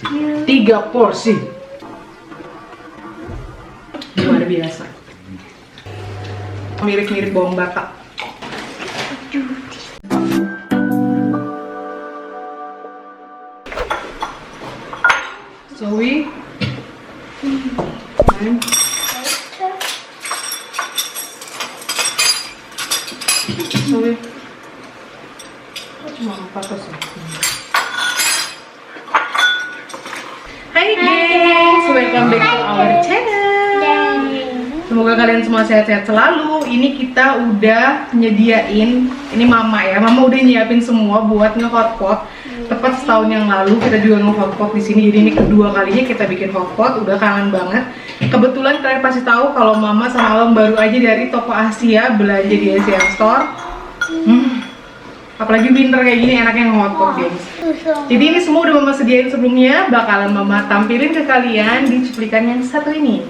3 porsi. Luar biasa. Mirip-mirip bawang batak. Zoe. Zoe. Cuma apa sih? Hai guys, welcome back to our channel. Semoga kalian semua sehat-sehat selalu. Ini kita udah nyediain, ini mama ya, mama udah nyiapin semua buat nge-hotpot. Tepat setahun yang lalu kita juga nge-hotpot di sini. Jadi ini kedua kalinya kita bikin hotpot, udah kangen banget. Kebetulan kalian pasti tahu kalau mama sama Alom baru aja dari toko Asia belanja di Asian Store. Apalagi winter kayak gini enaknya nge-hotpot guys. Jadi ini semua udah mama sediain sebelumnya, bakalan mama tampilin ke kalian di cuplikan yang satu ini.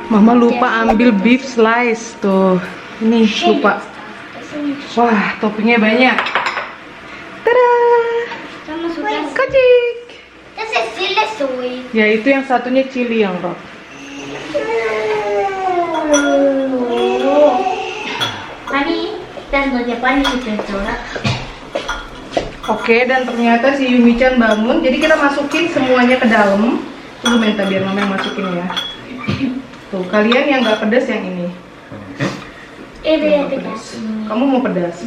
Mama lupa ambil beef slice tuh. Ini lupa. Wah, toppingnya banyak. Tada! Kocik. Ya itu yang satunya chili yang rock. Oke, dan ternyata si Yumi-chan bangun. Jadi kita masukin semuanya ke dalam. Tunggu minta biar mama yang masukin ya. Tuh, kalian yang nggak pedas yang ini. Pedas. Kamu mau pedas?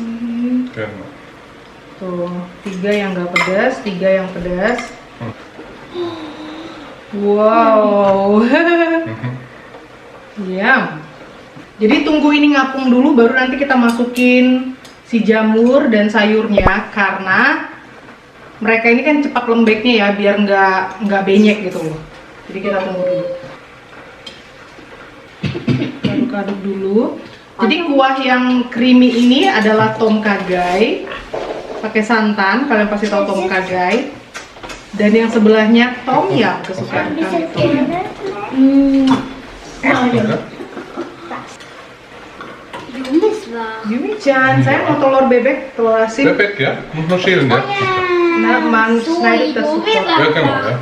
Tuh, 3 yang nggak pedas, 3 yang pedas. Wow. Ya. Jadi tunggu ini ngapung dulu, baru nanti kita masukin si jamur dan sayurnya, karena mereka ini kan cepat lembeknya ya, biar nggak benyek gitu loh. Jadi kita tunggu dulu. Aduk-aduk dulu. Jadi kuah yang creamy ini adalah tom kha pakai santan, kalian pasti tahu tom kha. Dan yang sebelahnya tom yum, kesukaan kami tom yum. war. Yumi-chan, saya mau telur bebek, telur asin. Bebek ya? Muss man schälen, ja? Nah, man So, schneidet das Ibu, sofort. Ja, genau, ja.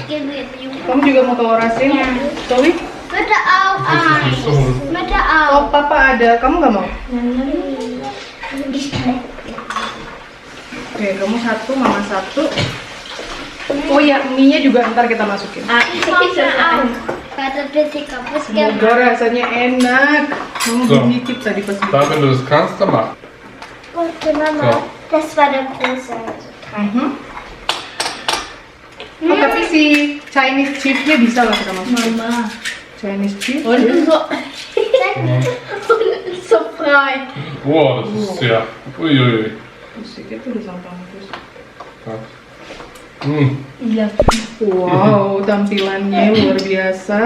Kamu juga mau telur asin? Ya. Zoe? Bitte auch eins. Bitte Oh, auch. papa ada. Kamu nggak mau? Oke, kamu satu, mama satu. Oh ya, mie-nya juga ntar kita masukin. Ich komme auch. Warte, bis ich kaputt Semoga rasanya enak. Kamu So. belum nyicip tadi pas Da, wenn du das kannst, dann mach. Gute Mama, das war der große. Mhm. Oh, tapi si Chinese chief-nya bisa lah kita masukin. Mama. Chinese chief. Und so. So frei. Boah, das ist ja. Uiuiui. Musiknya tuh udah sampai terus. Ja. Wow, tampilannya luar biasa.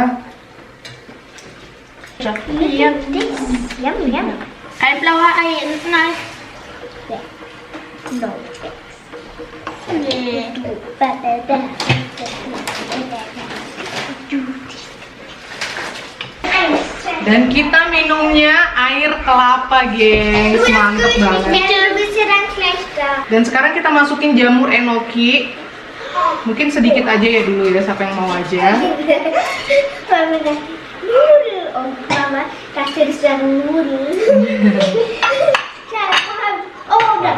Yum, yum, yum. Ein blauer Ei, nein. No. Nee. Dan kita minumnya air kelapa, gengs. Mantep banget. Du bist ja dann schlechter. Dan sekarang kita masukin jamur enoki. Mungkin sedikit aja ya dulu ya, siapa yang mau aja. Mama sagt Nudel. Oh, Mama, das hier ist ja Nudel. Oh, da.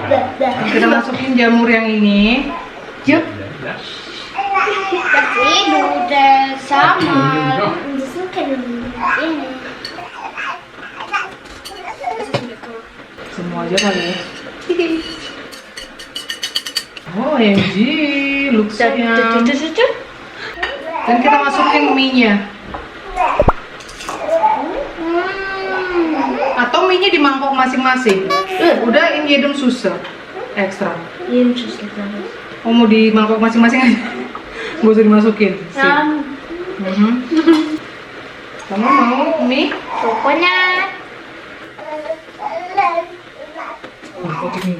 Kita masukin jamur yang ini. Yuk. Das ist Nudel sama. Das sind keine Nudel. Semua aja kali ya. Oh, OMG, looks-nya. Dan kita masukin mie-nya. Atau mie-nya di mangkok masing-masing. Udah in jedem Soße ekstra. Oh, mau di mangkok masing-masing aja. Gak usah dimasukin. Sip. Mhm. Kamu mau mie? Pokoknya Kocek mie.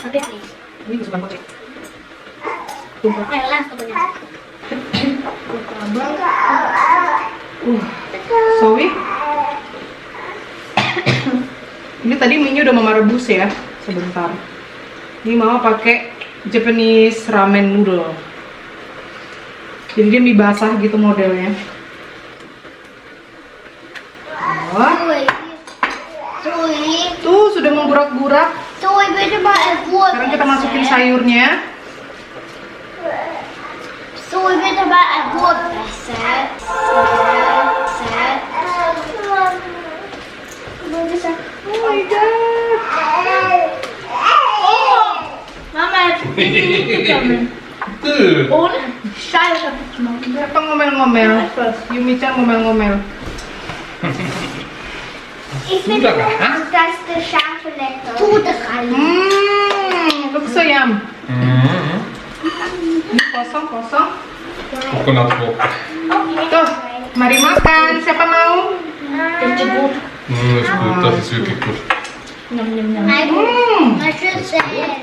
pakai nih. Ini kesukaan kocek. Elas pokoknya. Zoe? Ini tadi mie-nya udah mama rebus ya, sebentar. Ini mama pakai Japanese ramen noodle. Jadi dia mie basah gitu modelnya. Oh, tuh sudah menggurak-gurak. Bitte mal ein Wurst. Sekarang kita masukin sayurnya. Bitte mal ein Wurst. Oh my god. Mama hat bekommen. Duh. Ohne Scheiße gemacht. Siapa ngomel-ngomel? Yumi-chan ngomel-ngomel. Ich finde, dass der Schafe lecker. Tut es rein. Looks so yum. Mhm. Ini kosong. Coconut Water. Tuh, mari makan. Siapa mau? Das ist gut. Das ist gut, das ist wirklich gut. Nein, was ist denn?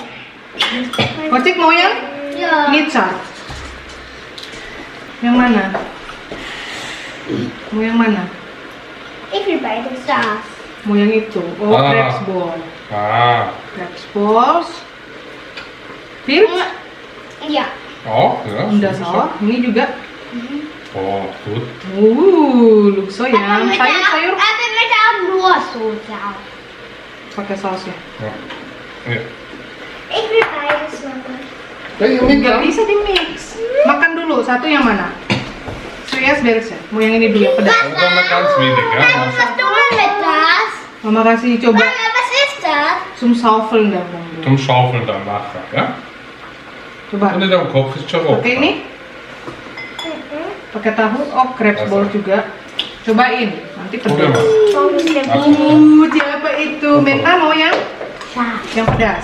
Kocek mau yang? Ja. Nitsa. Yang mana? Mau yang mana? Ich will beides da. Mau yang itu. Oh, Ah. crepes ball. Crepes balls. Pilz? Ja. Auch, ja. Udah salah. Ini juga. Oh, gut. Looks so yum. Sayur. Aber mit auch nur Soße auch. Pakai sausnya. Ja. Ja. Ich will beides machen. Nggak bisa di mix. Makan dulu. Satu yang mana? Suyas beres ya. Mau yang ini dulu yang pedas. Aber dann mal ganz wenig, ja. Was machst du denn mit das? Mama kasih coba Mama, was ist das? zum Saufeln dah. Zum Schaufeln dann nachher, ja. Coba. Und in deinem Kopf ist schon rot. Pakai ini. Pakai tahu. Oh, crepes ball juga. Cobain. Nanti Probier pedas. mal. Siapa itu? Menta mau yang pedas.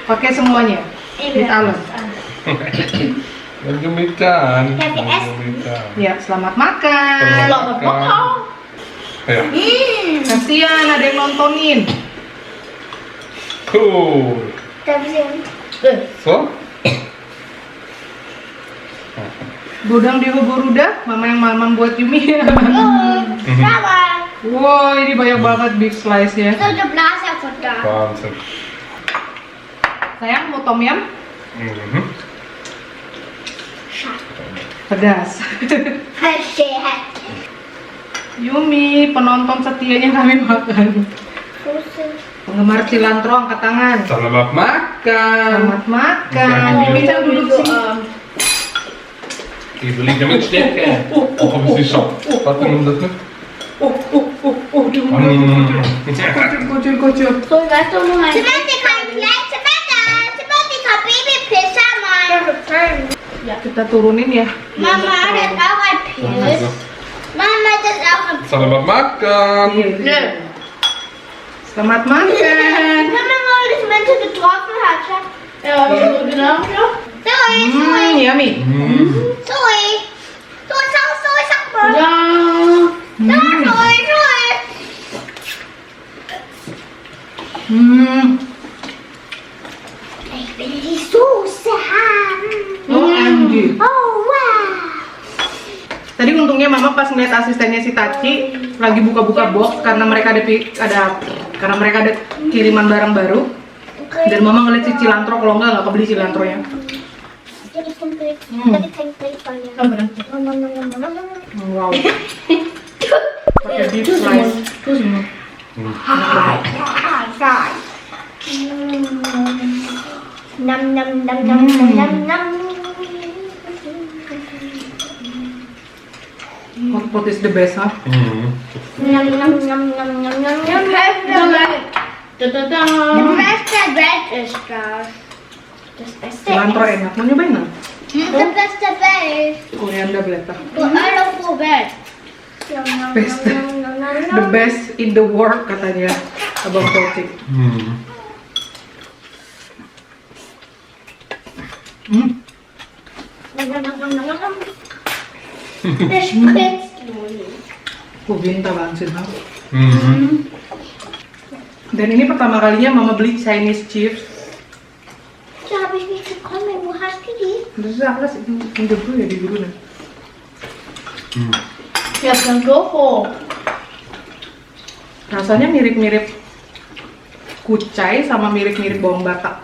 Pakai semuanya. Di talon. Wenn du mit dann. Ja, wir essen. Ya, selamat makan. Selamat makan. Ja. Kasihan ada yang nontonin. Cool. Darf ich sehen? So? Godang di Boruda, mama yang mamam buat Yumi. Mama. Wow, ini banyak banget beef slice ya. So, de blaas even daar. Wahnsinn. Sayang, mau tom yum? Mhm. Pedas. Sehat. Yumi, penonton setianya kami makan. Penggemar cilantro angkat tangan. Selamat makan. Selamat makan. Jangan Yumi jangan duduk sini. Die wil ik met stekken. Of is die sap? Wat noem dat nu? Dia mau kocok. Zo, wij doen nog maar. Seperti kan klein seperti kan baby pizza man. Kita turunin ya. Mama, dat is ook een pizza. Mama, dat is ook een pizza. Selamat makan. Iya. Selamat makan. Mama, nou dat mensen getroffen had. Ja, wat heb je gedaan? Sorry. Yummy. Sorry. Sorry, sakit. Ya. Sorry. Ik wil die saus hebben. OMG. Oh, wow. Tadi untungnya mama pas ngeliat asistennya si Taci lagi buka-buka box karena mereka ada kiriman barang baru. Dan mama ngeliat si cilantro, kalau nggak kebeli cilantronya. Dit is een prik van je. Wow. Pakai beef slice. Nam nam nam nam nam nam. Hot pot is the best, huh? Nam nam nam nam nam nam nam. De beste bed is daar. Cilantro enak, mau nyobain nggak? De beste bed. Coriander blatter. Voor alle voor bed. Best. The best in the world katanya Abang Toti. De spritslolly. Kubinta banget sih, Dan ini pertama kalinya mama beli Chinese chips. Zo heb ik niet gekomen. Hoe hast du die? Terus apa sih? Ini dulu ya di dulu nih. Ja, van Gogo. Rasanya mirip-mirip kucai sama mirip-mirip bawang batak.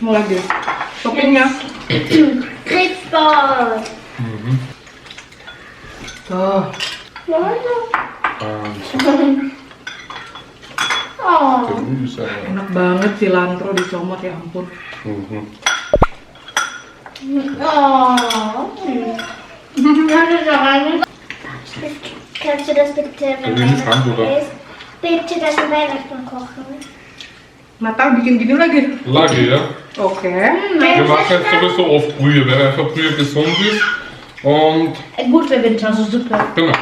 Mau lagi toppingnya. Kritbal. Tuh. Oh. Enak banget cilantro dicomot, ya ampun. Oh. Kannst du das bitte, wenn Will ich Hamburger? ist? Bitte das Weihnachten kochen. Natal bikin gini lagi. Lage, ja? Oke. Wir machen jetzt sowieso oft Brühe, weil einfach Brühe gesund ist. Und Gut für Winter, so super. genau.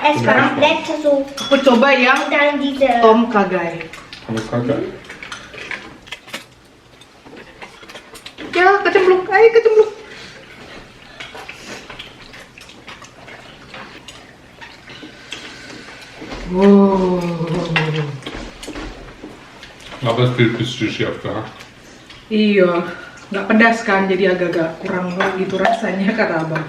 Es war lecker so. Aku coba yang Und dann diese. Tom Kagai. Kann man sagen? Ya, kecemplung. Ayo kecemplung. Wow. Aber es wird ein bisschen schärfer. Ha? Iya, nggak pedas kan, jadi agak-agak kurang gitu rasanya kata abang.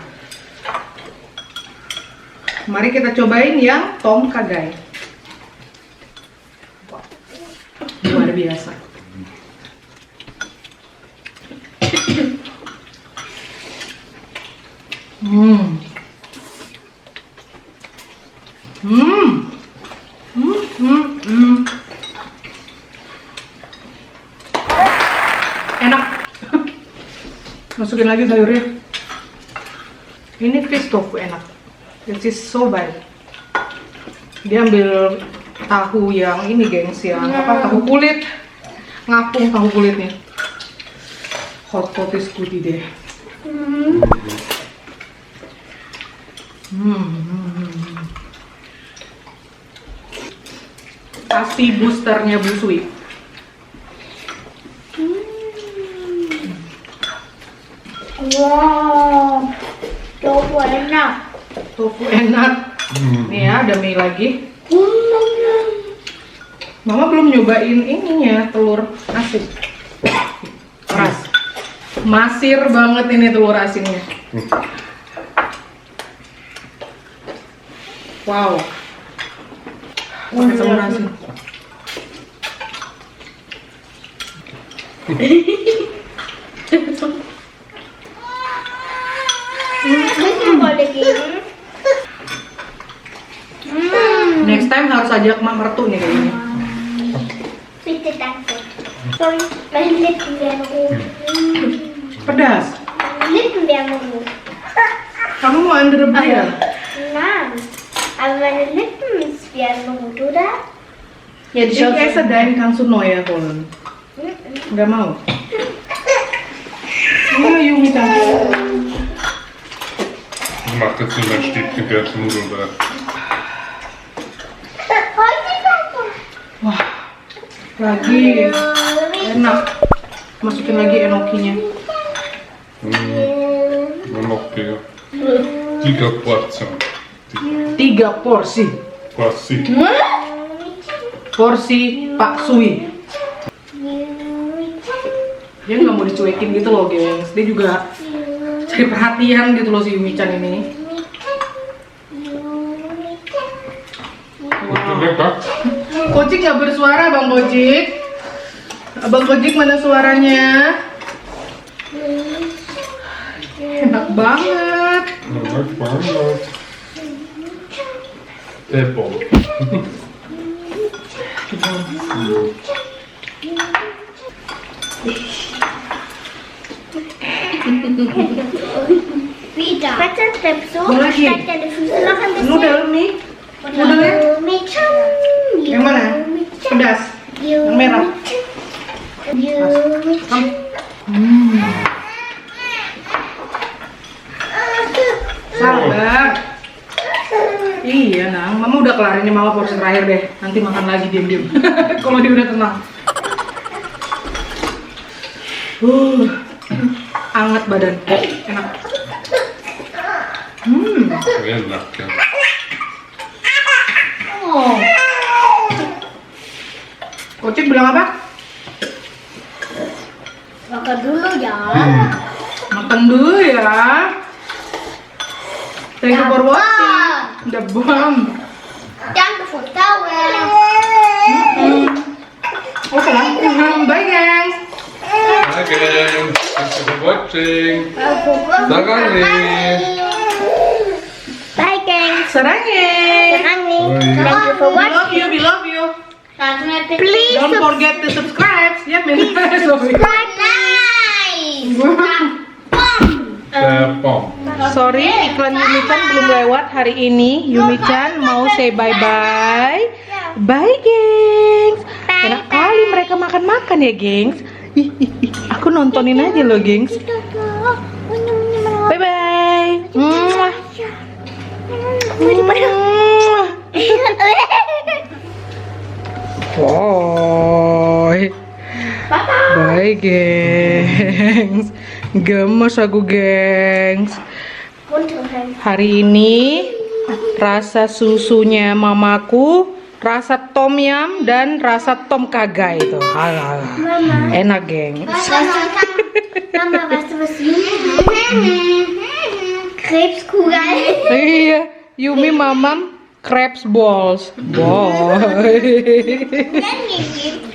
Mari kita cobain yang Tom Kagai. Luar biasa. Enak. Masukin lagi sayurnya. Ini fish tofu enak. This is so bad. Dia ambil tahu yang ini, gengs, yang apa, tahu kulit. Ngapung tahu kulitnya. Hot pot is goodie deh. Pasti boosternya Bu Sui. Wow. Tofu enak. Tofu enak. Nih ya, ada mie lagi. Mama belum nyobain ininya, telur asin. Keras. Masir banget ini telur asinnya. Wow. Pakai telur asin. Next time harus ajak mak mertu nih kayaknya. Bitte danke. Sorry, meine Lippen werden rot. Pedas. Meine Lippen werden rot. Kamu mau under ya? Nein, aber meine Lippen werden rot, oder? Ya di kayak sedain Kang Suno ya Kolon. Nggak mau. Ini Yumi kan. Ich mach jetzt nur mein Stäbchen Nudeln da. Wah, lagi enak. Masukin lagi enokinya. Enoki. 3 portion. 3 porsi. Porsi. Porsi Pak Sui. Dia nggak mau dicuekin gitu loh, gengs. Dia juga cari perhatian gitu loh si Yumi-chan ini. Ist lecker? Kocik nggak bersuara, Bang Kocik. Abang Kocik mana suaranya? Enak banget. Enak banget. Tepung. Wieder. Bitte bleib so. Lagi. Steck deine Füße noch ein bisschen. Nudel nih. Nudelnya Yumi-chan. yang mana? Pedas. Yang merah. Yumi-chan. Sabar. Iya, Nang. Mama udah kelar ini, Mama porsi terakhir deh. Nanti makan lagi diam-diam. Kalau dia udah tenang. Anget badan. Enak. Enak ya. Oh. Kocik bilang apa? Makan dulu ya. Makan dulu ya. Thank you for watching. The bomb. Danke für Dauer. Oke lah. Bye guys. Hi guys. Thanks for watching. Saranghe. Bye guys. Saranghe. Thank you for We love watching. you. We love you. Please Don't forget to subscribe. Ya, men. Sorry. subscribe. Nice. Tepung. Sorry, iklan Yumi-chan belum lewat hari ini. Yumi-chan mau say bye-bye. Bye, gengs. Enak kali mereka makan-makan ya, gengs. Ih, aku nontonin aja loh, gengs. Bye-bye. Muah. Muah. Woi. Bye, gengs. Gemes aku, gengs. Hari ini rasa susunya mamaku, rasa tom yum dan rasa tom kaga itu. Enak, gengs. Mama, weißt du was Krebskugel. Iya, Yumi mamam crabs balls. Boy.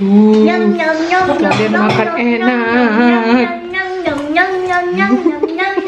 Nyam nyam nyam nyam Kalian makan enak. nyam nyam nyam nyam nyam nyam nyam